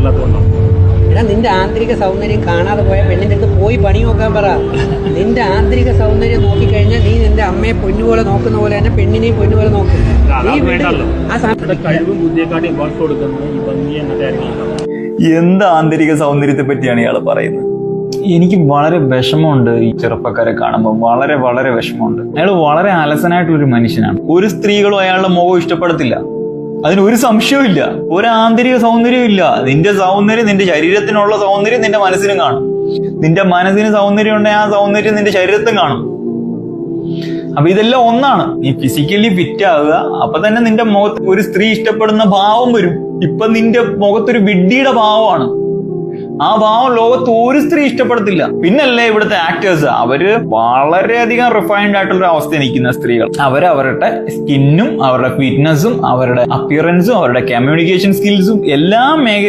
ഇല്ലാത്തതുകൊണ്ടാണ്. എടാ, നിന്റെ ആന്തരിക സൗന്ദര്യം കാണാതെ പോയ പെണ്ണിന്റെ അടുത്ത് പോയി പണി നോക്കാൻ പറ. നിന്റെ ആന്തരിക സൗന്ദര്യം നോക്കിക്കഴിഞ്ഞാൽ നീ നിന്റെ അമ്മയെ പൊന്നുപോലെ നോക്കുന്ന പോലെ തന്നെ പെണ്ണിനെയും പൊന്നുപോലെ നോക്കും. വേണ്ടല്ലോ, കഴിവും ബുദ്ധിയെക്കാട്ടി ഇമ്പോർട്ടൻസ് കൊടുക്കുന്നത് ഈ ഭംഗി എന്നൊക്കെ ആയിരിക്കും. എന്ത് ആന്തരിക സൗന്ദര്യത്തെ പറ്റിയാണ് ഇയാൾ പറയുന്നത്? എനിക്ക് വളരെ വിഷമമുണ്ട് ഈ ചെറുപ്പക്കാരെ കാണുമ്പോൾ, വളരെ വളരെ വിഷമമുണ്ട്. അയാൾ വളരെ അലസനായിട്ടുള്ളൊരു മനുഷ്യനാണ്. ഒരു സ്ത്രീകളും അയാളുടെ മുഖം ഇഷ്ടപ്പെടത്തില്ല, അതിനൊരു സംശയവും ഇല്ല. ഒരു ആന്തരിക സൗന്ദര്യവും ഇല്ല. നിന്റെ സൗന്ദര്യം, നിന്റെ ശരീരത്തിനുള്ള സൗന്ദര്യം നിന്റെ മനസ്സിനും കാണും. നിന്റെ മനസ്സിന് സൗന്ദര്യം ഉണ്ടെങ്കിൽ ആ സൗന്ദര്യം നിന്റെ ശരീരത്തും കാണും. അപ്പൊ ഇതെല്ലാം ഒന്നാണ്. നീ ഫിസിക്കലി ഫിറ്റ് ആവുക, അപ്പൊ തന്നെ നിന്റെ മുഖത്ത് ഒരു സ്ത്രീ ഇഷ്ടപ്പെടുന്ന ഭാവം വരും. ഇപ്പൊ നിന്റെ മുഖത്തൊരു വിഡ്ഢിയുടെ ഭാവമാണ്. ആ ഭാവം ലോകത്ത് ഒരു സ്ത്രീ ഇഷ്ടപ്പെടത്തില്ല. പിന്നല്ലേ ഇവിടുത്തെ ആക്ടേഴ്സ്, അവര് വളരെയധികം റിഫൈൻഡ് ആയിട്ടുള്ള അവസ്ഥ നിൽക്കുന്ന സ്ത്രീകൾ. അവരുടെ സ്കിന്നും അവരുടെ ഫിറ്റ്നസും അവരുടെ അപ്പിയറൻസും അവരുടെ കമ്മ്യൂണിക്കേഷൻ സ്കിൽസും എല്ലാ മേഖലയും